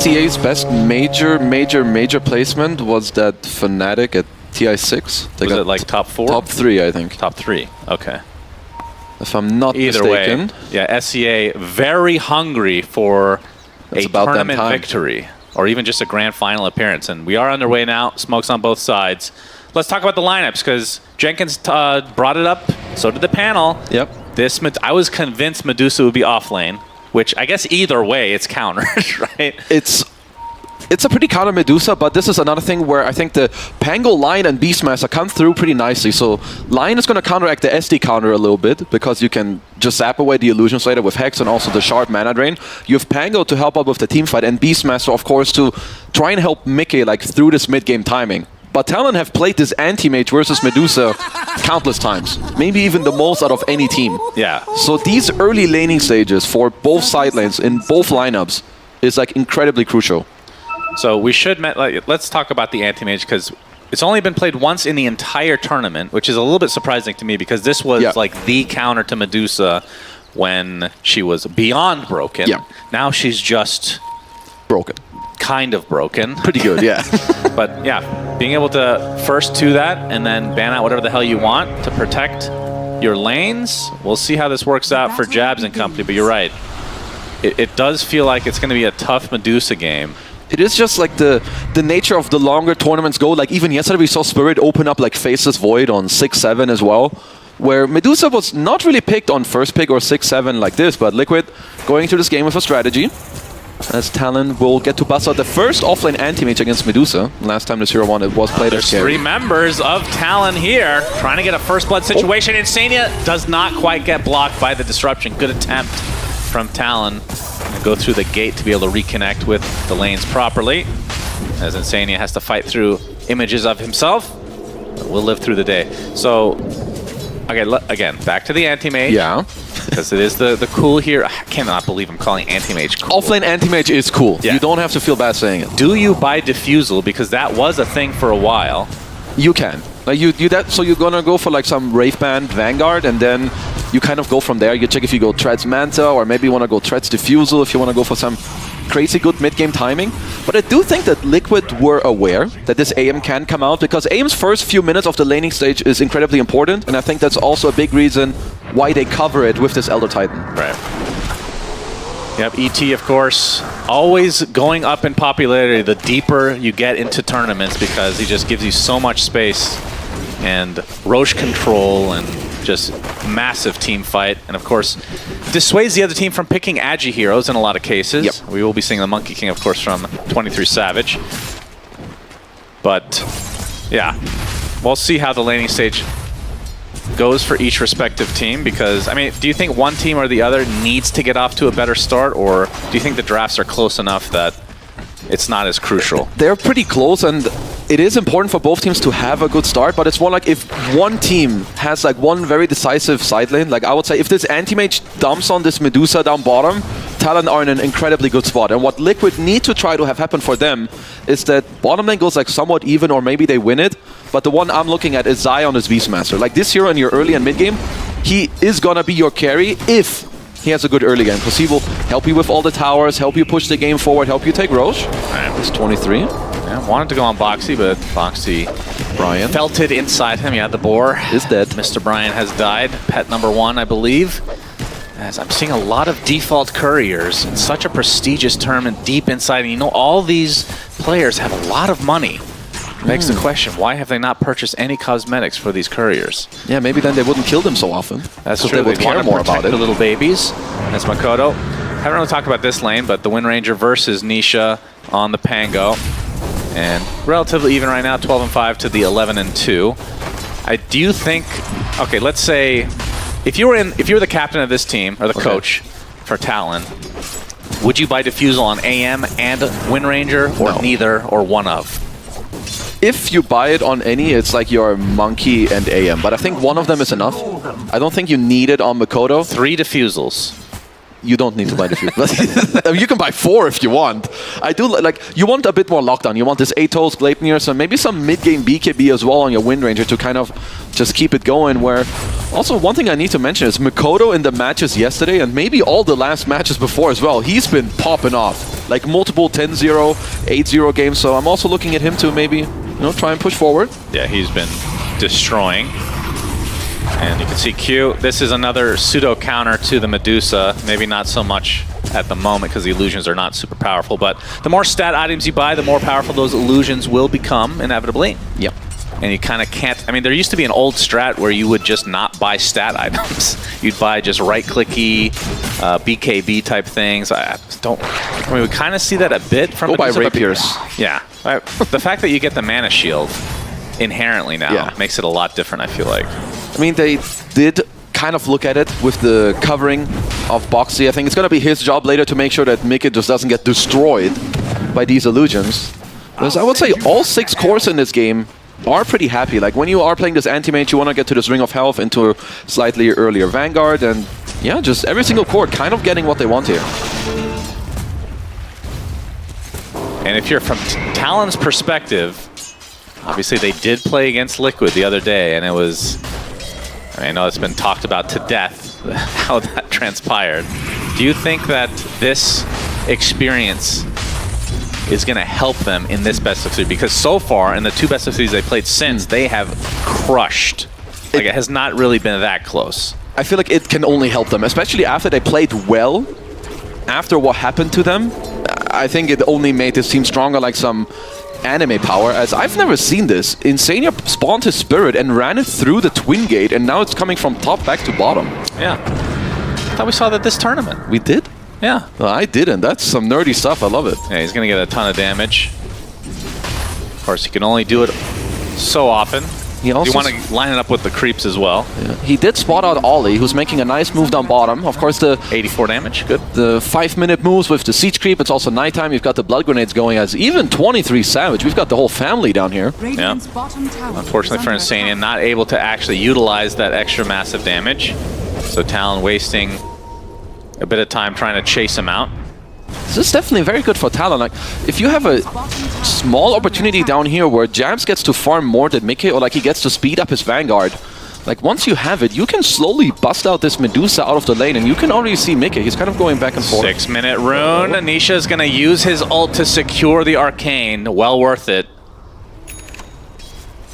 TA's best major placement was that Fnatic at TI6. Was it like top 4? Top 3, I think. Top 3, okay. If I'm not Either mistaken. way, yeah, SCA very hungry for a tournament victory, or even just a grand final appearance. And we are underway now, smokes on both sides. Let's talk about the lineups, because Jenkins brought it up, so did the panel. Yep. I was convinced Medusa would be off lane, which I guess either way, it's countered, right? It's a pretty counter Medusa, but this is another thing where I think the Pango, Lion, and Beastmaster come through pretty nicely. So Lion is going to counteract the SD counter a little bit, because you can just zap away the Illusion Slayer with Hex and also the Shard Mana Drain. You have Pango to help out with the team fight, and Beastmaster, of course, to try and help Mickey like through this mid-game timing. But Talon have played this anti-mage versus Medusa countless times. Maybe even the most out of any team. Yeah. So these early laning stages for both side lanes in both lineups is like incredibly crucial. So we should, let's talk about the anti-mage, because it's only been played once in the entire tournament, which is a little bit surprising to me, because this was like the counter to Medusa when she was beyond broken. Yeah. Now she's just broken. Kind of broken. Pretty good, yeah. But yeah, being able to first to that and then ban out whatever the hell you want to protect your lanes. We'll see how this works out for Jabs and company, but you're right. It does feel like it's going to be a tough Medusa game. It is just like the nature of the longer tournaments go. Like even yesterday we saw Spirit open up like Faceless Void on 6-7 as well, where Medusa was not really picked on first pick or 6-7 like this, but Liquid going to this game with a strategy. As Talon will get to bust out the first offlane anti-mage against Medusa. Last time this hero one it was played as scary. 3 members of Talon here trying to get a first blood situation. Insania does not quite get blocked by the disruption. Good attempt from Talon. Go through the gate to be able to reconnect with the lanes properly, as Insania has to fight through images of himself, but will live through the day. So, okay, again, back to the anti-mage. Yeah. Because it is the cool here. I cannot believe I'm calling anti-mage cool. Offlane anti-mage is cool. Yeah. You don't have to feel bad saying it. Do you buy Diffusal? Because that was a thing for a while. You can. Like so you're gonna go for like some Wraithband Vanguard, and then you kind of go from there. You check if you go Treads Manta, or maybe you want to go Treads Diffusal if you want to go for some crazy good mid-game timing. But I do think that Liquid were aware that this AM can come out, because AM's first few minutes of the laning stage is incredibly important, and I think that's also a big reason why they cover it with this Elder Titan. Right. Yep, ET, of course, always going up in popularity the deeper you get into tournaments, because he just gives you so much space and Roche control and just massive team fight. And of course, dissuades the other team from picking Agi heroes in a lot of cases. Yep. We will be seeing the Monkey King, of course, from 23 Savage. But yeah, we'll see how the laning stage goes for each respective team, because, I mean, do you think one team or the other needs to get off to a better start, or do you think the drafts are close enough that it's not as crucial? They're pretty close, and it is important for both teams to have a good start, but it's more like if one team has like one very decisive side lane, like I would say if this anti-mage dumps on this Medusa down bottom, Talon are in an incredibly good spot. And what Liquid need to try to have happen for them is that bottom lane goes like somewhat even, or maybe they win it, but the one I'm looking at is Zion as Beastmaster. Like this hero in your early and mid game, he is gonna be your carry if he has a good early game, because he will help you with all the towers, help you push the game forward, help you take Roche. He's 23. Yeah, wanted to go on Boxy, but Boxy Brian felt it inside him. Yeah, the boar is dead. Mr. Brian has died. Pet number 1, I believe. As I'm seeing a lot of default couriers in such a prestigious tournament deep inside. And you know, all these players have a lot of money. Begs the question, why have they not purchased any cosmetics for these couriers? Yeah, maybe then they wouldn't kill them so often. That's so true. They would care more about it. The little babies. That's Makoto. Haven't really talked about this lane, but the Wind Ranger versus Nisha on the Pango. And relatively even right now, 12-5 to the 11-2. I do think, okay, let's say if you were the captain of this team, or the coach for Talon, would you buy Diffusal on AM and Wind Ranger, or neither, or one of? If you buy it on any, it's like your Monkey and AM, but I think one of them is enough. I don't think you need it on Makoto. 3 Diffusals. You don't need to buy the few. I mean, you can buy 4 if you want. I do like, you want a bit more lockdown. You want this Atos, Gleipnir, so maybe some mid-game BKB as well on your Wind Ranger to kind of just keep it going. Where also one thing I need to mention is Mikoto in the matches yesterday and maybe all the last matches before as well. He's been popping off, like multiple 10-0, 8-0 games. So I'm also looking at him to maybe try and push forward. Yeah, he's been destroying. And you can see Q. This is another pseudo counter to the Medusa. Maybe not so much at the moment because the illusions are not super powerful, but the more stat items you buy, the more powerful those illusions will become inevitably. Yep. And you kind of can't, I mean, there used to be an old strat where you would just not buy stat items. You'd buy just right-clicky, BKB type things. I mean, we kind of see that a bit from Go Medusa, buy rapiers. Yeah. The fact that you get the mana shield inherently now makes it a lot different, I feel like. I mean, they did kind of look at it with the covering of Boxy. I think it's going to be his job later to make sure that Mickey just doesn't get destroyed by these illusions. Because I would say all 6 cores in this game are pretty happy. Like when you are playing this anti-mage, you want to get to this Ring of Health into a slightly earlier Vanguard, and yeah, just every single core kind of getting what they want here. And if you're from Talon's perspective, obviously they did play against Liquid the other day, and it was, I know it's been talked about to death how that transpired. Do you think that this experience is going to help them in this best of 3? Because so far, in the 2 best of 3s they played since, they have crushed. Like, it has not really been that close. I feel like it can only help them, especially after they played well. After what happened to them, I think it only made this team stronger, like some anime power, as I've never seen this. Insania spawned his spirit and ran it through the twin gate, and now it's coming from top back to bottom. Yeah. I thought we saw that this tournament. We did? Yeah. Well, I didn't. That's some nerdy stuff. I love it. Yeah, he's going to get a ton of damage. Of course, he can only do it so often. He also you want to line it up with the creeps as well. Yeah. He did spot out Ollie, who's making a nice move down bottom. Of course, the 84 damage, good. The 5-minute moves with the siege creep. It's also nighttime. You've got the blood grenades going as even 23 Savage. We've got the whole family down here. Yeah. Unfortunately for Insania, not able to actually utilize that extra massive damage. So Talon wasting a bit of time trying to chase him out. This is definitely very good for Talon. Like, if you have a small opportunity down here where Jabs gets to farm more than Mickey, or like he gets to speed up his Vanguard, like once you have it, you can slowly bust out this Medusa out of the lane, and you can already see Mickey. He's kind of going back and forth. 6-minute rune. Nisha is going to use his ult to secure the Arcane. Well worth it.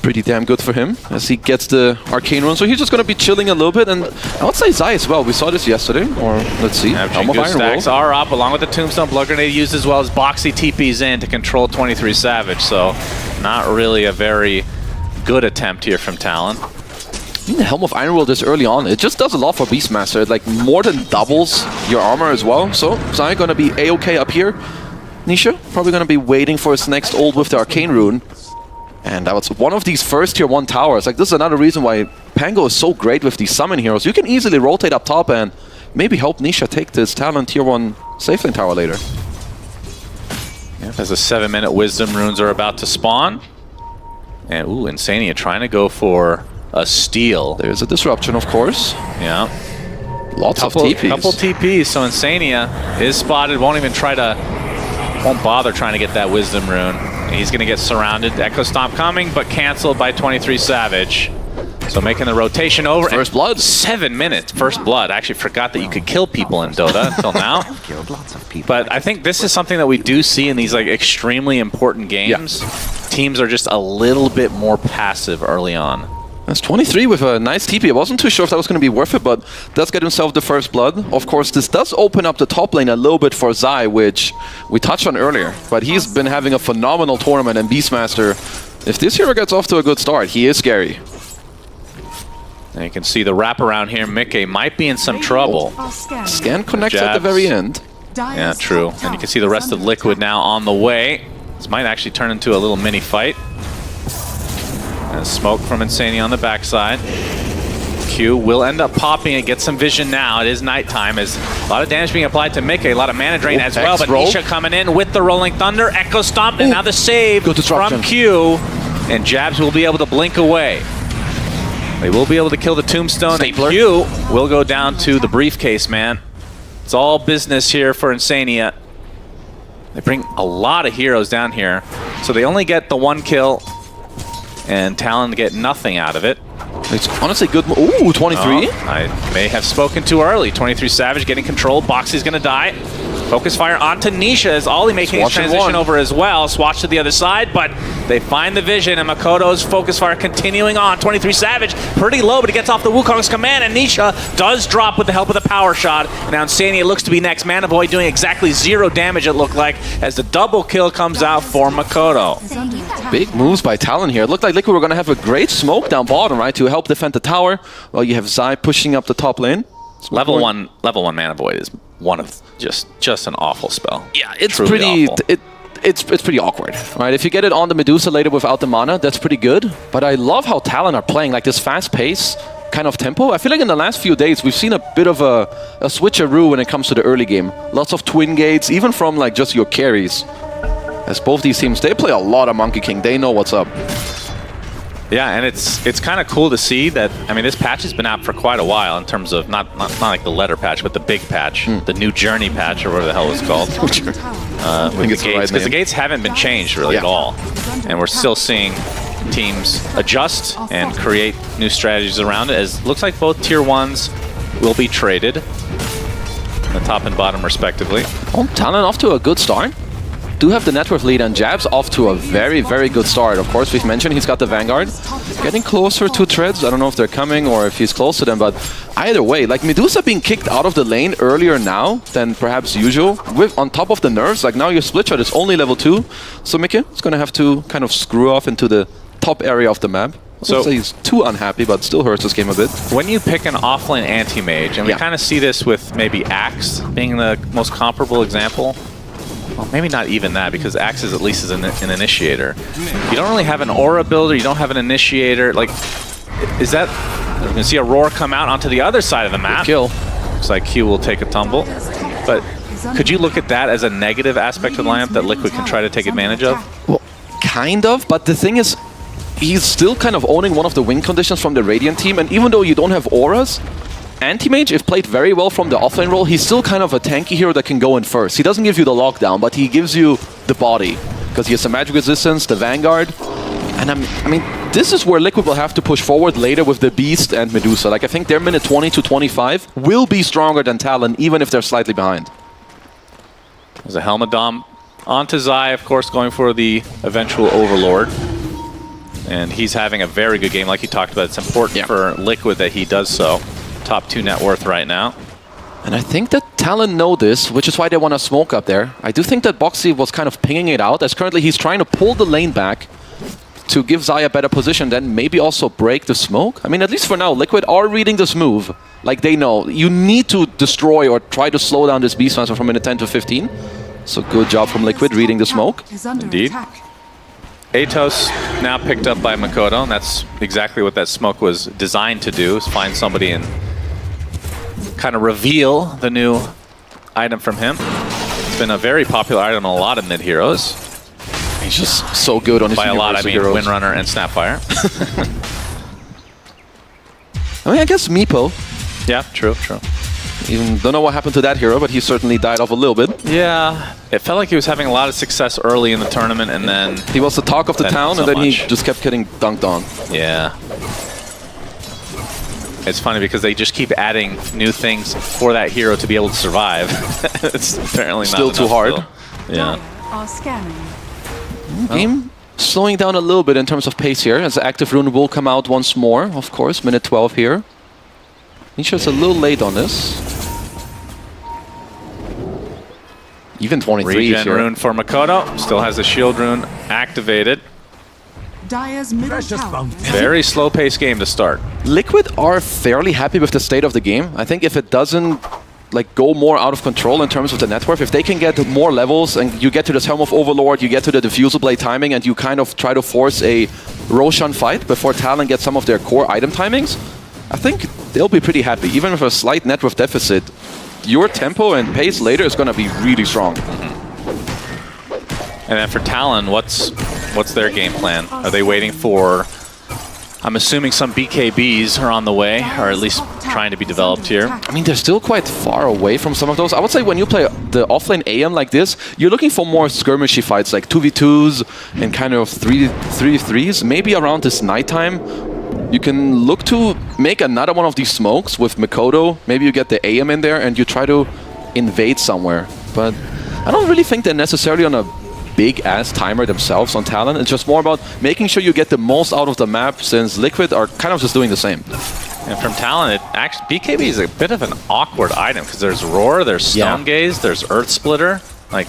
Pretty damn good for him as he gets the Arcane rune. So he's just going to be chilling a little bit, and I would say Zai as well. We saw this yesterday, or let's see. Helm of Iron stacks are up along with the Tombstone. Blood Grenade used as well as Boxy TPs in to control 23 Savage. So not really a very good attempt here from Talon. I mean, the Helm of Iron Will this early on, it just does a lot for Beastmaster. It like more than doubles your armor as well. So Zai going to be A-okay up here. Nisha probably going to be waiting for his next ult with the Arcane rune. And that was one of these first tier 1 towers. Like, this is another reason why Pango is so great with these summon heroes. You can easily rotate up top and maybe help Nisha take this Talon tier 1 safe lane tower later. Yeah, as the 7-minute wisdom runes are about to spawn. And ooh, Insania trying to go for a steal. There's a disruption, of course. Yeah. Lots of TPs. Couple TPs, so Insania is spotted, won't bother trying to get that wisdom rune. He's going to get surrounded. Echo Stomp coming, but canceled by 23 Savage. So making the rotation over. First blood. 7 minutes. First blood. I actually forgot that you could kill people in Dota until now. But I think this is something that we do see in these like extremely important games. Yeah. Teams are just a little bit more passive early on. That's 23 with a nice TP. I wasn't too sure if that was going to be worth it, but does get himself the first blood. Of course, this does open up the top lane a little bit for Zai, which we touched on earlier. But he's been having a phenomenal tournament, and Beastmaster, if this hero gets off to a good start, he is scary. And you can see the wraparound here. Mickey might be in some trouble. Scan connects at the very end. Yeah, true. And you can see the rest of Liquid now on the way. This might actually turn into a little mini fight. And smoke from Insania on the backside. Q will end up popping and get some vision now. It is nighttime. As a lot of damage being applied to Mickey. A lot of mana drain as well. But Nisha coming in with the Rolling Thunder. Echo Stomp. And now the save from Q. And Jabs will be able to blink away. They will be able to kill the Tombstone. And Q will go down to the briefcase, man. It's all business here for Insania. They bring a lot of heroes down here, so they only get the 1 kill, and Talon get nothing out of it. It's honestly good. Ooh, 23. Oh, I may have spoken too early. 23 Savage getting control. Boxy's going to die. Focus fire onto Nisha as Ollie making his transition over as well. Swatch to the other side, but they find the vision, and Makoto's focus fire continuing on. 23 Savage pretty low, but he gets off the Wukong's command, and Nisha does drop with the help of the power shot. And now Insania looks to be next. Mana Boy doing exactly 0 damage, it looked like, as the double kill comes out for Makoto. Big moves by Talon here. It looked like Liquid were going to have a great smoke down bottom, right, to help defend the tower. Well, you have Zai pushing up the top lane. Level one Mana Void is one of just an awful spell. Yeah, it's truly pretty it's pretty awkward, right? If you get it on the Medusa later without the mana, that's pretty good. But I love how Talon are playing like this fast pace kind of tempo. I feel like in the last few days we've seen a bit of a switcheroo when it comes to the early game. Lots of twin gates, even from like just your carries. As both these teams, they play a lot of Monkey King. They know what's up. Yeah, and it's kind of cool to see that. I mean, this patch has been out for quite a while in terms of not like the letter patch, but the big patch, the new Journey patch, or whatever the hell it's called. With the gates, because the gates haven't been changed really at all, and we're still seeing teams adjust and create new strategies around it. As it looks like both tier 1s will be traded, the top and bottom respectively. Oh, Talon off to a good start. Do have the net worth lead, and Jab's off to a very, very good start. Of course, we've mentioned he's got the Vanguard. Getting closer to Treads. I don't know if they're coming or if he's close to them, but either way, like Medusa being kicked out of the lane earlier now than perhaps usual, with on top of the nerfs, like now your split shot is only level 2. So Mickey is going to have to kind of screw off into the top area of the map. So he's too unhappy, but still hurts this game a bit. When you pick an offlane anti-mage, and we kind of see this with maybe Axe being the most comparable example. Well, maybe not even that, because Axe is at least is an initiator. You don't really have an aura builder, you don't have an initiator. Like, is that... We're going to see a roar come out onto the other side of the map. Kill. Looks like Q will take a tumble. But could you look at that as a negative aspect of the lineup that Liquid can try to take advantage of? Well, kind of, but the thing is, he's still kind of owning one of the win conditions from the Radiant team, and even though you don't have auras, Anti-Mage, if played very well from the offlane role, he's still kind of a tanky hero that can go in first. He doesn't give you the lockdown, but he gives you the body, because he has some magic resistance, the Vanguard. And I mean, this is where Liquid will have to push forward later with the Beast and Medusa. Like, I think their minute 20 to 25 will be stronger than Talon, even if they're slightly behind. There's a Helmet Dom onto Zai, of course, going for the eventual Overlord. And he's having a very good game, like you talked about. It's important for Liquid that he does so. Top 2 net worth right now. And I think that Talon know this, which is why they want to smoke up there. I do think that Boxy was kind of pinging it out, as currently he's trying to pull the lane back to give Zai a better position, then maybe also break the smoke. I mean, at least for now, Liquid are reading this move. Like, they know you need to destroy or try to slow down this Beast Master from minute 10 to 15. So good job from Liquid reading the smoke. Indeed. Atos now picked up by Makoto, and that's exactly what that smoke was designed to do, is find somebody and kind of reveal the new item from him. It's been a very popular item on a lot of mid-heroes. He's just so good on his By a lot, I mean heroes. Windrunner and Snapfire. I mean, I guess Meepo. Yeah, true. Even don't know what happened to that hero, but he certainly died off a little bit. Yeah, it felt like he was having a lot of success early in the tournament, and then... He was the talk of the town, and then he just kept getting dunked on. Yeah. It's funny because they just keep adding new things for that hero to be able to survive. It's apparently still not too hard. Still. Yeah. Game slowing down a little bit in terms of pace here, as the active rune will come out once more, of course, minute 12 here. Nisha's a little late on this. Even 23 Regen here. rune for Makoto. Still has the shield rune activated. Very slow-paced game to start. Liquid are fairly happy with the state of the game. I think if it doesn't like go more out of control in terms of the net worth, if they can get more levels and you get to this Helm of Overlord, you get to the Diffusal Blade timing, and you kind of try to force a Roshan fight before Talon gets some of their core item timings, I think they'll be pretty happy. Even with a slight net worth deficit, your tempo and pace later is going to be really strong. And then for Talon, what's their game plan? Are they waiting for... I'm assuming some BKBs are on the way, or at least trying to be developed here. I mean, they're still quite far away from some of those. I would say when you play the offlane AM like this, you're looking for more skirmishy fights, like 2v2s and kind of 3v3s. Maybe around this nighttime, you can look to make another one of these smokes with Mikoto. Maybe you get the AM in there and you try to invade somewhere. But I don't really think they're necessarily on a big-ass timer themselves on Talon. It's just more about making sure you get the most out of the map, since Liquid are kind of just doing the same. And from Talon, it actually, BKB is a bit of an awkward item, because there's Roar, there's Stone Gaze, there's Earth Splitter, like,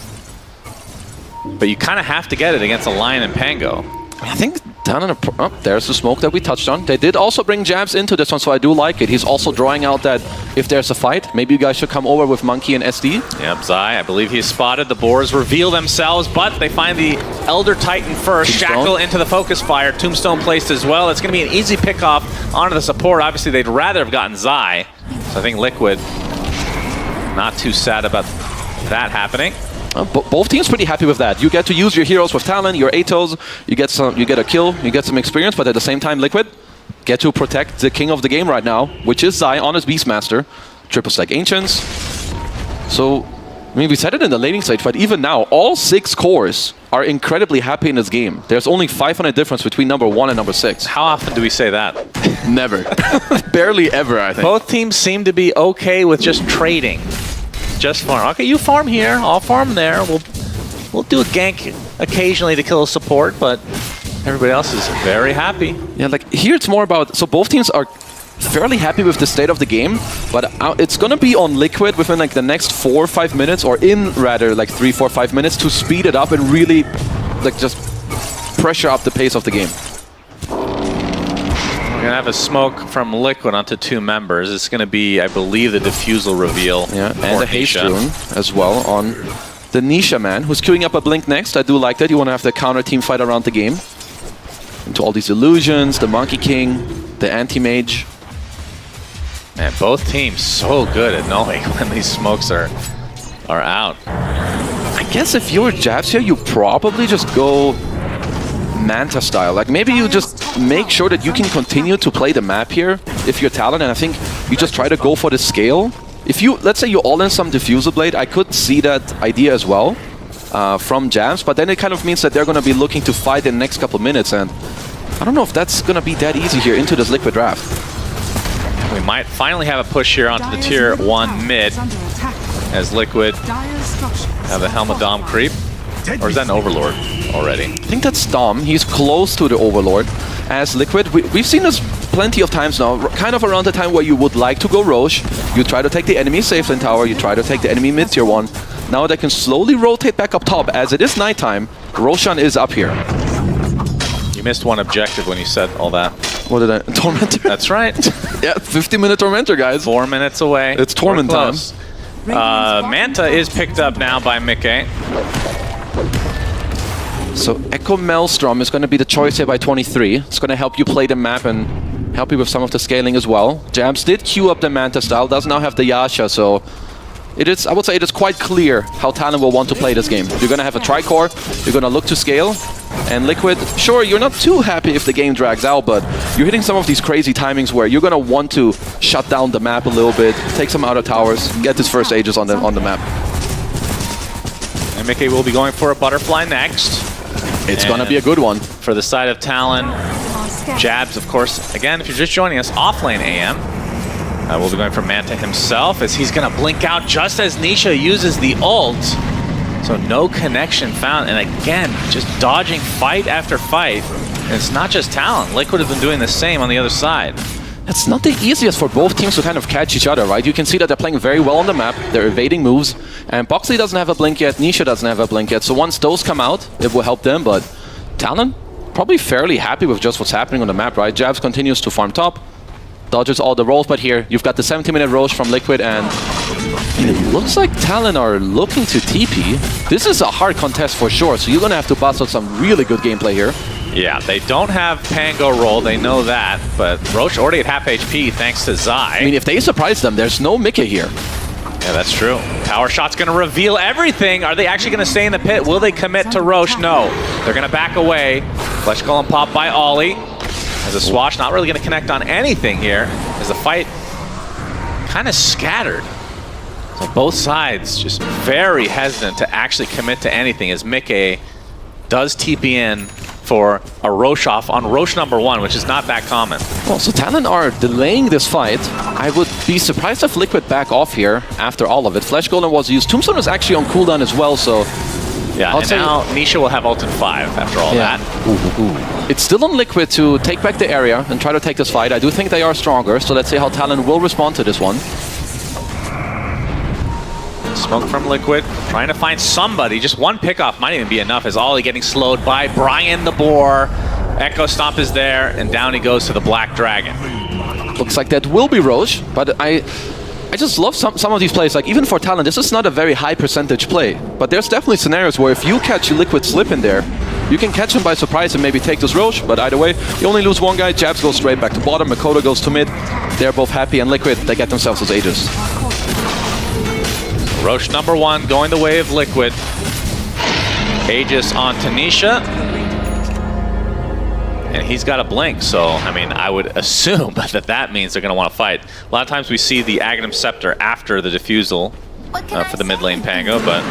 but you kind of have to get it against a Lion and Pango. I think Talon, there's the smoke that we touched on. They did also bring Jabs into this one, so I do like it. He's also drawing out that if there's a fight, maybe you guys should come over with Monkey and SD. Yep, Zai, I believe he's spotted. The boars reveal themselves, but they find the Elder Titan first. Tombstone. Shackle into the focus fire. Tombstone placed as well. It's going to be an easy pickoff onto the support. Obviously, they'd rather have gotten Zai. So I think Liquid not too sad about that happening. Both teams pretty happy with that. You get to use your heroes with Talon, your Atos, you get a kill, you get some experience, but at the same time, Liquid get to protect the king of the game right now, which is Zai on his Beastmaster. Triple stack Ancients. So, I mean, we said it in the laning stage, but even now, all 6 cores are incredibly happy in this game. There's only 500 difference between number 1 and number 6. How often do we say that? Never. Barely ever, I think. Both teams seem to be okay with just trading. Just farm. Okay, you farm here, I'll farm there. We'll do a gank occasionally to kill a support, but everybody else is very happy. Yeah, like here it's more about, so both teams are fairly happy with the state of the game, but it's gonna be on Liquid within like the next 4 or 5 minutes, or in rather like 3, 4, 5 minutes, to speed it up and really like just pressure up the pace of the game. We're going to have a smoke from Liquid onto 2 members. It's going to be, I believe, the Diffusal reveal. Yeah, and a Haste Rune as well on the Nisha man, who's queuing up a Blink next. I do like that. You want to have the counter team fight around the game. Into all these illusions, the Monkey King, the Anti-Mage. Man, both teams so good at knowing when these smokes are out. I guess if you're Jabs here, you probably just go Manta style. Like maybe you just make sure that you can continue to play the map here if you're Talon, and I think you just try to go for the scale. If you, let's say you all in some Diffusal Blade, I could see that idea as well from Jabs, but then it kind of means that they're going to be looking to fight in the next couple minutes, and I don't know if that's going to be that easy here into this Liquid draft. We might finally have a push here onto the tier 1 mid as Liquid have a Helmet Dom creep. Or is that an Overlord already? I think that's Dom. He's close to the Overlord. As Liquid, we've seen this plenty of times now, kind of around the time where you would like to go Roche. You try to take the enemy safe lane tower, you try to take the enemy mid tier 1. Now they can slowly rotate back up top. As it is nighttime, Roshan is up here. You missed one objective when you said all that. What did I? Tormentor? That's right. Yeah, 50-minute Tormentor, guys. 4 minutes away. It's Torment time. Manta is picked up now by Mickey. So Echo Maelstrom is going to be the choice here by 23. It's going to help you play the map and help you with some of the scaling as well. Jabs did queue up the Manta style, does now have the Yasha, so it is, I would say it is quite clear how Talon will want to play this game. You're going to have a Tricore, you're going to look to scale, and Liquid, sure, you're not too happy if the game drags out, but you're hitting some of these crazy timings where you're going to want to shut down the map a little bit, take some outer towers, get this first Aegis on the map. And Mickey will be going for a Butterfly next. It's going to be a good one. For the side of Talon, Jabs, of course, again, if you're just joining us, offlane AM. We'll be going for Manta himself, as he's going to blink out just as Nisha uses the ult. So no connection found, and again, just dodging fight after fight. And it's not just Talon. Liquid have been doing the same on the other side. It's not the easiest for both teams to kind of catch each other, right? You can see that they're playing very well on the map. They're evading moves. And Boxley doesn't have a blink yet. Nisha doesn't have a blink yet. So once those come out, it will help them. But Talon, probably fairly happy with just what's happening on the map, right? Jabs continues to farm top. Dodges all the rolls, but here you've got the 70-minute Roche from Liquid, and it looks like Talon are looking to TP. This is a hard contest for sure, so you're going to have to bust out some really good gameplay here. Yeah, they don't have Pango roll, they know that, but Roche already at half HP thanks to Zai. I mean, if they surprise them, there's no Mickey here. Yeah, that's true. Power Shot's going to reveal everything. Are they actually going to stay in the pit? Will they commit to Roche? No. They're going to back away. Flesh Golem pop by Ollie. As a Swash not really going to connect on anything here, as the fight kind of scattered. So both sides just very hesitant to actually commit to anything as Mickey does TP in for a Roche off on Roche #1, which is not that common. Well, so Talon are delaying this fight. I would be surprised if Liquid back off here after all of it. Flash Golem was used. Tombstone was actually on cooldown as well, so... Yeah, and now Nisha will have ult in 5 after all that. It's still on Liquid to take back the area and try to take this fight. I do think they are stronger, so let's see how Talon will respond to this one. Smoke from Liquid, trying to find somebody. Just one pickoff might even be enough as Ollie getting slowed by Brian the Boar. Echo Stomp is there, and down he goes to the Black Dragon. Looks like that will be Roche, but I just love some of these plays. Like, even for Talon, this is not a very high percentage play, but there's definitely scenarios where if you catch Liquid slip in there, you can catch him by surprise and maybe take this Roche, but either way, you only lose one guy. Jabs go straight back to bottom, Makoto goes to mid. They're both happy, and Liquid, they get themselves as Aegis. Roche #1 going the way of Liquid. Aegis on Tanisha. And he's got a blink, so, I mean, I would assume that means they're going to want to fight. A lot of times we see the Aghanim Scepter after the defusal for the mid lane Pango, but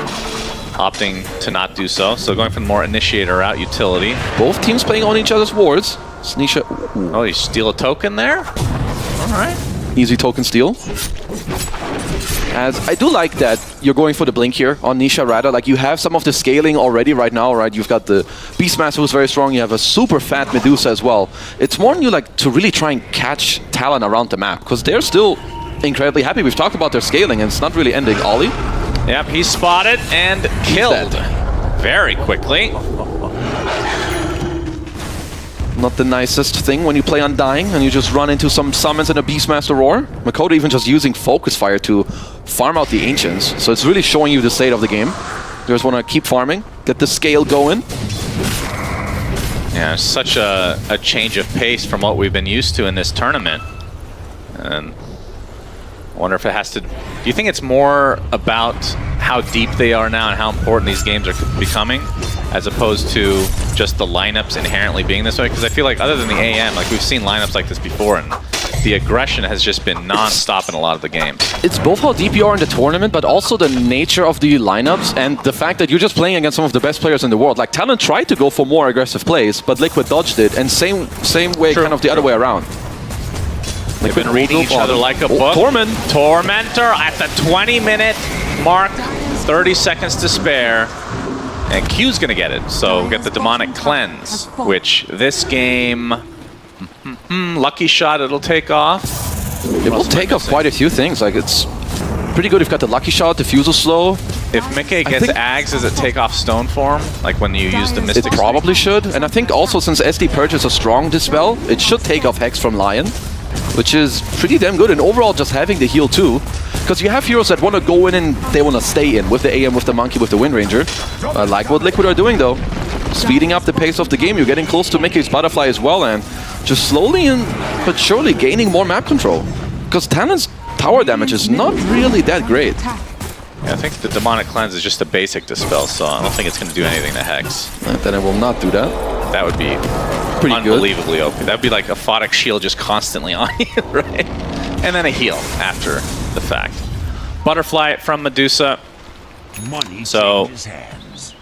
opting to not do so. So going for the more initiator route, utility. Both teams playing on each other's wards. Sneasha. Oh, you steal a token there? All right. Easy token steal. As I do like that you're going for the blink here on Nisha rather. Like, you have some of the scaling already right now, right? You've got the Beastmaster who's very strong. You have a super fat Medusa as well. It's more on you like to really try and catch Talon around the map because they're still incredibly happy. We've talked about their scaling and it's not really ending. Ollie? Yep, he's spotted and killed very quickly. Not the nicest thing when you play Undying and you just run into some summons and a Beastmaster Roar. Makoto even just using Focus Fire to farm out the Ancients. So it's really showing you the state of the game. You just want to keep farming, get the scale going. Yeah, such a change of pace from what we've been used to in this tournament. And I wonder if it has to... Do you think it's more about how deep they are now and how important these games are becoming, as opposed to just the lineups inherently being this way? Because I feel like other than the AM, like we've seen lineups like this before, and the aggression has just been non-stop in a lot of the games. It's both how deep you are in the tournament, but also the nature of the lineups and the fact that you're just playing against some of the best players in the world. Like, Talon tried to go for more aggressive plays, but Liquid dodged it, and same way, kind of the other way around. They've been reading each other like a book. Tormentor at the 20-minute mark, 30 seconds to spare. And Q's going to get it. So we get the Demonic Cleanse, which this game, lucky shot, it'll take off. It will take off quite a few things. Like, it's pretty good. You've got the lucky shot, defusal slow. If Mickey gets Ags, does it take off Stone Form? Like when you use the Mystic? It probably should. And I think also since SD purchased a strong Dispel, it should take off Hex from Lion, which is pretty damn good. And overall, just having the heal too. Because you have heroes that want to go in and they want to stay in with the AM, with the Monkey, with the Wind Ranger. I like what Liquid are doing though. Speeding up the pace of the game. You're getting close to Mickey's Butterfly as well, and just slowly but surely gaining more map control. Because Talon's tower damage is not really that great. Yeah, I think the Demonic Cleanse is just a basic Dispel, so I don't think it's going to do anything to Hex. Then it will not do that. That would be pretty unbelievably OP. That would be like a Photic Shield just constantly on you, right? And then a heal after the fact. Butterfly from Medusa. So,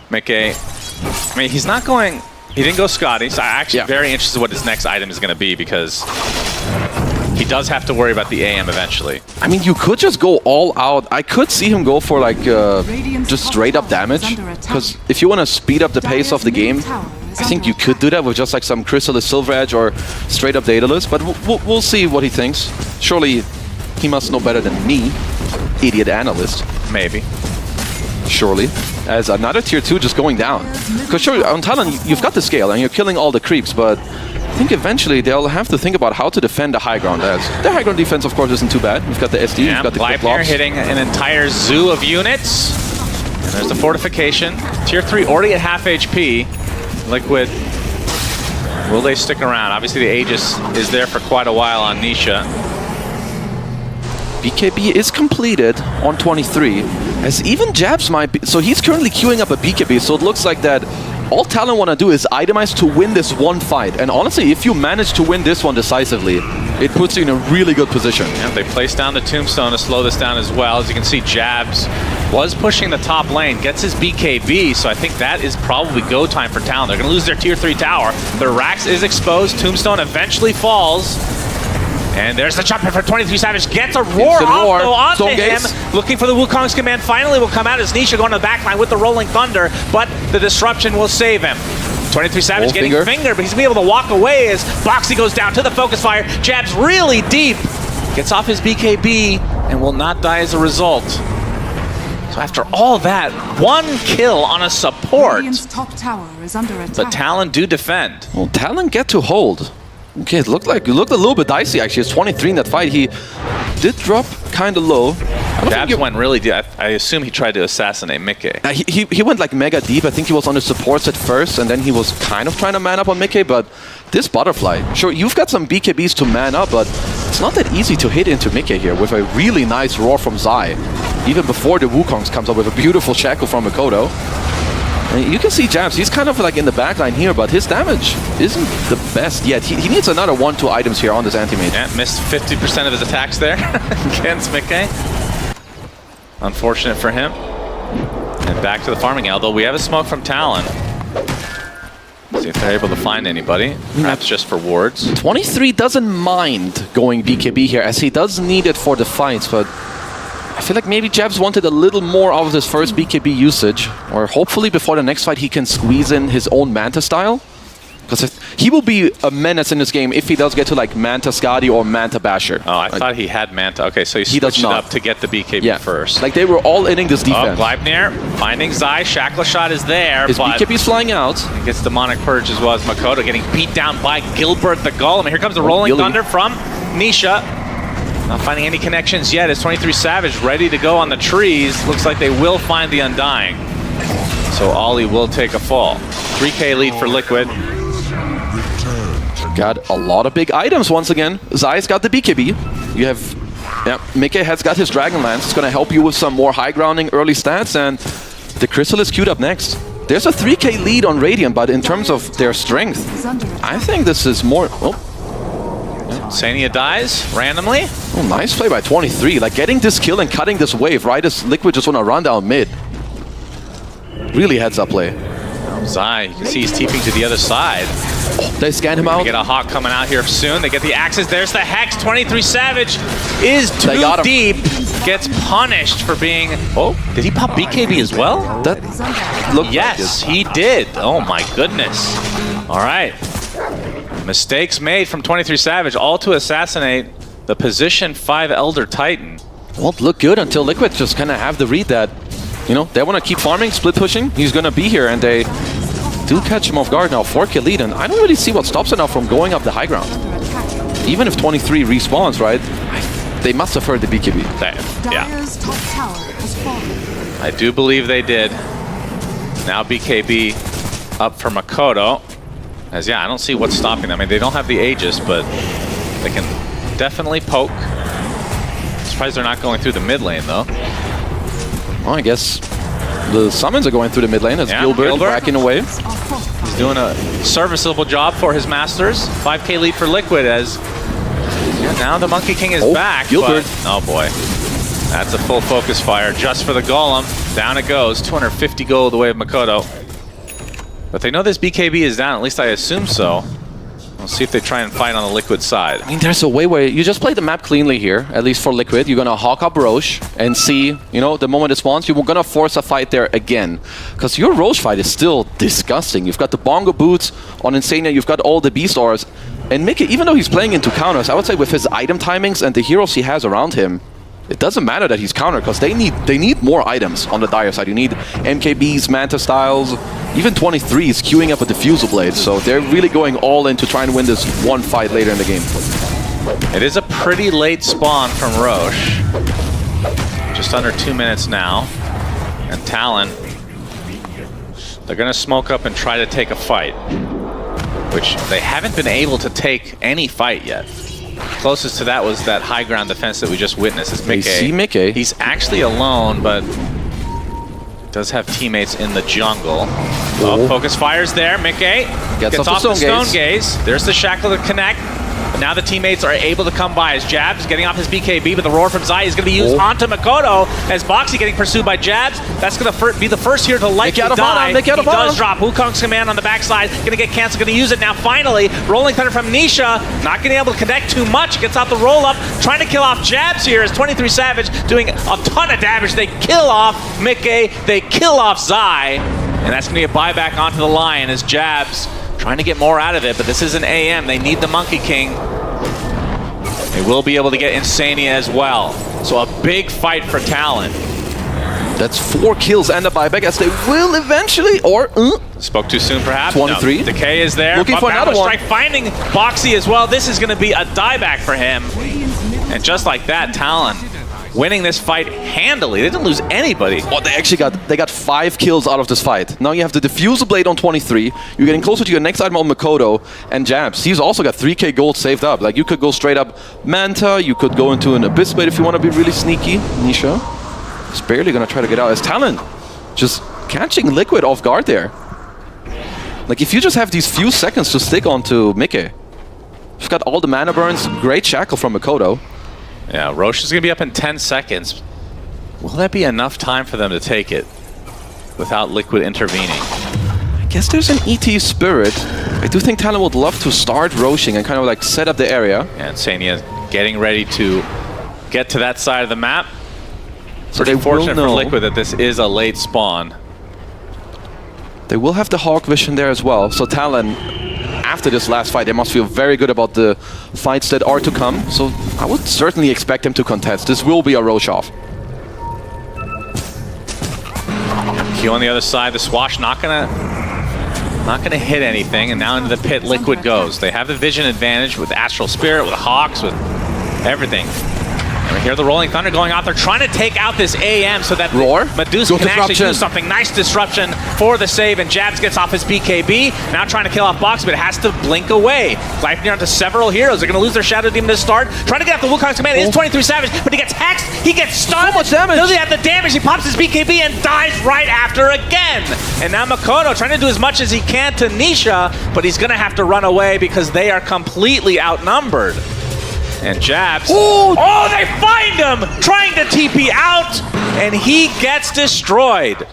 Mickey, I mean, he's not going... He didn't go Scotty, so I'm actually very interested in what his next item is going to be, because he does have to worry about the AM eventually. I mean, you could just go all out. I could see him go for like just straight up damage, because if you want to speed up the pace of the game, I think you could do that with just like some Chrysalis Silver Edge or straight up Daedalus, but we'll see what he thinks. Surely he must know better than me, idiot analyst. Maybe. Surely. As another tier 2 just going down. Because sure, on Talon, you've got the scale and you're killing all the creeps, but I think eventually they'll have to think about how to defend the high ground. As the high ground defense, of course, isn't too bad. We've got the SD, we've got the Gleipnir hitting an entire zoo of units. And there's the fortification. Tier 3 already at half HP. Liquid, will they stick around? Obviously the Aegis is there for quite a while on Nisha. BKB is completed on 23, as even Jabs might be... So he's currently queuing up a BKB, so it looks like that all Talon want to do is itemize to win this one fight. And honestly, if you manage to win this one decisively, it puts you in a really good position. Yeah, they placed down the tombstone to slow this down as well. As you can see, Jabs was pushing the top lane, gets his BKB, so I think that is probably go time for Talon. They're going to lose their tier 3 tower. Their Rax is exposed. Tombstone eventually falls. And there's the jump in for 23 Savage. Gets a roar off onto him. Looking for the Wukong's command. Finally will come out as Nisha going to the backline with the Rolling Thunder, but the disruption will save him. 23 Savage getting fingered, but he's going to be able to walk away as Boxy goes down to the focus fire. Jabs really deep. Gets off his BKB and will not die as a result. So after all that, 1 kill on a support. Top tower is under attack. But Talon do defend. Well, Talon get to hold. Okay, it looked a little bit dicey actually. It's 23 in that fight. He did drop kind of low. Jabs went really deep. I assume he tried to assassinate Mickey. He went like mega deep. I think he was on the supports at first, and then he was kind of trying to man up on Mickey, but this butterfly, sure, you've got some BKBs to man up, but it's not that easy to hit into Mickey here with a really nice roar from Zai. Even before the Wukongs comes up with a beautiful shackle from Makoto. And you can see Jabs, he's kind of like in the backline here, but his damage isn't the best yet. He needs another 1-2 items here on this anti-mage. Yeah, missed 50% of his attacks there against Mickey. Unfortunate for him. And back to the farming, although we have a smoke from Talon. See if they're able to find anybody, perhaps just for wards. 23 doesn't mind going BKB here, as he does need it for the fights, but I feel like maybe Jabs wanted a little more out of his first BKB usage, or hopefully before the next fight he can squeeze in his own Manta style. Because he will be a menace in this game if he does get to like Manta Skadi or Manta Basher. Oh, I thought he had Manta. Okay, so he switched it up to get the BKB first. Like they were all inning this defense. Gleipnir finding Zai. Shackle shot is there. His BKB's flying out. He gets Demonic Purge as well as Makoto getting beat down by Gilbert the Golem. And here comes the Rolling Thunder from Nisha. Not finding any connections yet. As 23 Savage ready to go on the trees. Looks like they will find the Undying. So Ollie will take a fall. 3K lead for Liquid. Got a lot of big items once again. Zai's got the BKB. You have, Mickey has got his Dragon Lance. It's going to help you with some more high grounding early stats, and the Crystal is queued up next. There's a 3K lead on Radiant, but in terms of their strength, I think this is more... Sania dies randomly. Oh, nice play by 23. Like getting this kill and cutting this wave right as Liquid just want to run down mid. Really heads up play. Zai, you can see he's TPing to the other side. Oh, they scan him out. They get a Hawk coming out here soon. They get the axes. There's the Hex. 23 Savage is too deep. Gets punished for being... Oh, did he pop BKB as well? That looked yes, he did. Oh my goodness. All right. Mistakes made from 23 Savage, all to assassinate the position 5 Elder Titan. Won't look good until Liquid just kind of have the read that, you know, they want to keep farming, split pushing. He's going to be here, and they do catch him off guard now. 4K lead, and I don't really see what stops it now from going up the high ground. Even if 23 respawns, right, they must have heard the BKB. Yeah. I do believe they did. Now BKB up for Makoto. As I don't see what's stopping them. I mean, they don't have the Aegis, but they can definitely poke. Surprised they're not going through the mid lane, though. Well, I guess the summons are going through the mid lane as Gilbert whacking away. He's doing a serviceable job for his Masters. 5K lead for Liquid as now the Monkey King is back. Gilbert. Oh boy. That's a full focus fire just for the Golem. Down it goes. 250 gold away of Makoto. But they know this BKB is down, at least I assume so. We'll see if they try and fight on the Liquid side. I mean, there's a way where you just play the map cleanly here, at least for Liquid. You're going to hawk up Roche and see, you know, the moment it spawns, you're going to force a fight there again. Because your Roche fight is still disgusting. You've got the Bongo Boots on Insania, you've got all the Beast Ores. And Mickey, even though he's playing into counters, I would say with his item timings and the heroes he has around him, it doesn't matter that he's countered, because they need more items on the Dire side. You need MKBs, Manta Styles, even 23 is queuing up a Diffusal Blade, so they're really going all in to try and win this one fight later in the game. It is a pretty late spawn from Roche. Just under 2 minutes now. And Talon, they're going to smoke up and try to take a fight, which they haven't been able to take any fight yet. Closest to that was that high ground defense that we just witnessed. It's Mickey. See Mickey. He's actually alone, but Does have teammates in the jungle. Oh, focus fires there. Mickey gets off the stone gaze. There's the shackle to connect. But now the teammates are able to come by as Jabs getting off his BKB, but the roar from Zai is going to be used onto Makoto as Boxy getting pursued by Jabs. That's going to be the first here to likely die. He does drop Wukong's command on the backside. Going to get canceled. Going to use it now. Finally, rolling thunder from Nisha. Not going to be able to connect too much. Gets out the roll up. Trying to kill off Jabs here as 23 Savage doing a ton of damage. They kill off Mickey. They kill off Zai. And that's going to be a buyback onto the Lion as Jabs trying to get more out of it, but this is an AM. They need the Monkey King. They will be able to get Insania as well. So a big fight for Talon. That's 4 kills and a buyback as they will eventually, or... Spoke too soon perhaps? 23. No. Decay is there. Looking for another one. Strike finding Boxy as well. This is going to be a dieback for him. And just like that, Talon winning this fight handily. They didn't lose anybody. Oh, they actually got 5 kills out of this fight. Now you have the Diffusal Blade on 23. You're getting closer to your next item on Makoto and Jabs. He's also got 3k gold saved up. Like, you could go straight up Manta, you could go into an Abyss Blade if you want to be really sneaky. Nisha is barely going to try to get out. As Talon just catching Liquid off guard there. Like, if you just have these few seconds to stick onto Mickey. You've got all the mana burns, great shackle from Makoto. Yeah, Roche is going to be up in 10 seconds. Will that be enough time for them to take it without Liquid intervening? I guess there's an ET spirit. I do think Talon would love to start roaching and kind of like set up the area. And Sania getting ready to get to that side of the map. So they fortunate will know. for Liquid that this is a late spawn. They will have the Hawk Vision there as well. So Talon, after this last fight, they must feel very good about the fights that are to come. So I would certainly expect him to contest. This will be a Roche off. Q on the other side, the Swash not gonna hit anything, and now into the pit Liquid goes. They have the vision advantage with Astral Spirit, with Hawks, with everything. And we hear the Rolling Thunder going out there, trying to take out this AM so that Medusa can actually do something. Nice disruption for the save, and Jabs gets off his BKB. Now trying to kill off Box, but it has to blink away. Gliding onto several heroes. They're going to lose their Shadow Demon to start. Trying to get off the Wukong's command. It is 23 Savage, but he gets hexed. He gets stunned. So much damage. Doesn't have the damage. He pops his BKB and dies right after again. And now Makoto trying to do as much as he can to Nisha, but he's going to have to run away because they are completely outnumbered. And Jabs, oh, they find him trying to TP out, and he gets destroyed.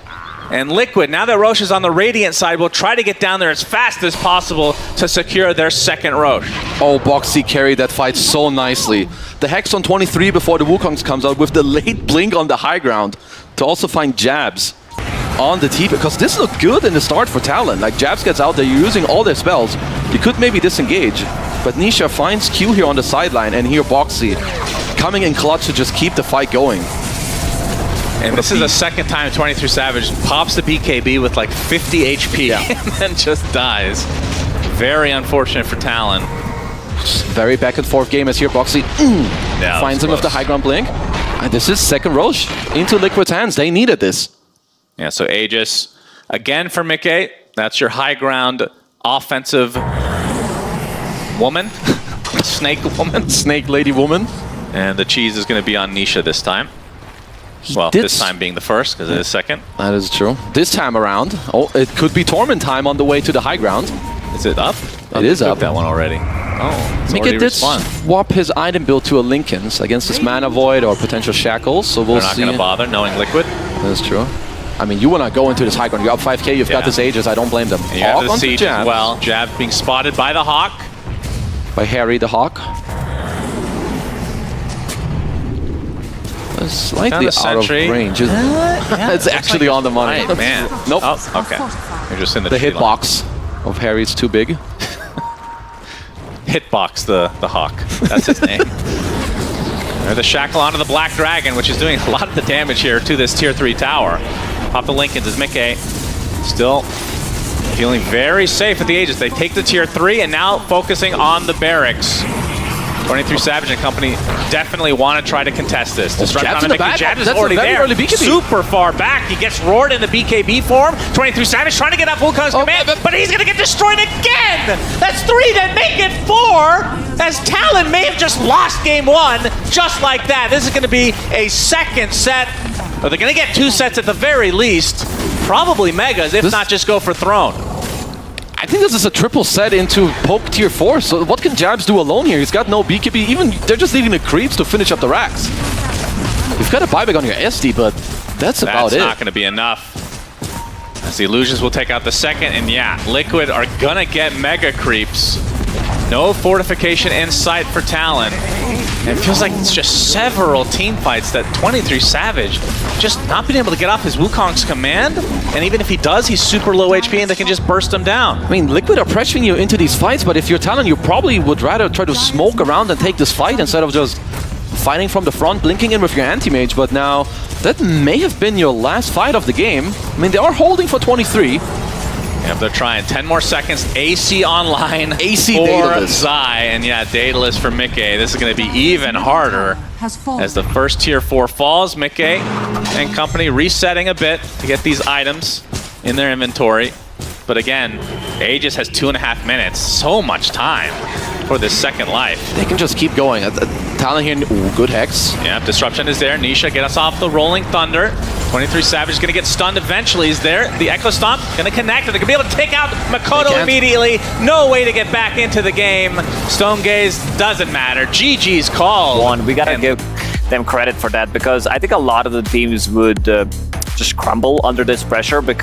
And Liquid, now that Roche is on the Radiant side, will try to get down there as fast as possible to secure their second Roche. Oh, Boxy carried that fight so nicely. The Hex on 23 before the Wukong's comes out with the late blink on the high ground to also find Jabs on the TP, because this looked good in the start for Talon. Like, Jabs gets out there using all their spells. You could maybe disengage, but Nisha finds Q here on the sideline, and here Boxy coming in clutch to just keep the fight going. And this is the second time 23 Savage pops the BKB with like 50 HP and then just dies. Very unfortunate for Talon. Very back and forth game as here Boxy finds him with the high ground blink. And this is second Roche into Liquid's hands. They needed this. Yeah, so Aegis again for Mickey. That's your high ground offensive woman. Snake woman. Snake lady woman. And the cheese is going to be on Nisha this time. Well, this time being the first, because it is second. That is true. This time around, it could be Torment time on the way to the high ground. Is it up? It is up. That one already. Oh, it's Mickey did swap his item build to a Linken's against this Mana Void or potential Shackles, so we'll see. They're not going to bother, knowing Liquid. That's true. I mean, you want to go into this high ground. You're up 5k, you've got this Aegis, I don't blame them. And you have the Siege as well. Jab being spotted by the Hawk. By Harry the Hawk. Slightly out of range. It's actually on the money. Right, man. Nope. Oh, okay. You're just in the hitbox of Harry is too big. Hitbox the Hawk. That's his name. There's the Shackle onto the Black Dragon, which is doing a lot of the damage here to this tier 3 tower. Pop the Linken's as Mickey still feeling very safe at the Aegis. They take the tier 3 and now focusing on the barracks. 23 Savage and company definitely want to try to contest this. Jabs in the back. Jabs is already there. Super far back. He gets roared in the BKB form. 23 Savage trying to get up Wukong's command, but he's going to get destroyed again. That's 3 to make it 4, as Talon may have just lost game 1 just like that. This is going to be a second set Or they're going to get 2 sets at the very least. Probably Megas, if not just go for Throne. I think this is a triple set into Poke tier 4, so what can Jabs do alone here? He's got no BKB, even they're just leaving the creeps to finish up the racks. You've got a buyback on your SD, but that's about it. That's not going to be enough. As the Illusions will take out the second, and yeah, Liquid are going to get mega creeps. No fortification in sight for Talon. And it feels like it's just several team fights that 23 Savage just not being able to get off his Wukong's command. And even if he does, he's super low HP and they can just burst him down. I mean, Liquid are pressuring you into these fights, but if you're Talon, you probably would rather try to smoke around and take this fight instead of just fighting from the front, blinking in with your anti-mage. But now, that may have been your last fight of the game. I mean, they are holding for 23. Yep, they're trying. 10 more seconds. AC online. AC for Daedalus. Zai. And yeah, Daedalus for Mickey. This is going to be even harder as the first tier 4 falls. Mickey and company resetting a bit to get these items in their inventory. But again, Aegis has 2.5 minutes. So much time for this second life. They can just keep going. Talon here, ooh, good Hex. Yeah, Disruption is there. Nisha, get us off the Rolling Thunder. 23 Savage is going to get stunned eventually. He's there. The Echo Stomp going to connect. They're going to be able to take out Makoto immediately. No way to get back into the game. Stone Gaze doesn't matter. GG's call. We got to give them credit for that, because I think a lot of the teams would just crumble under this pressure because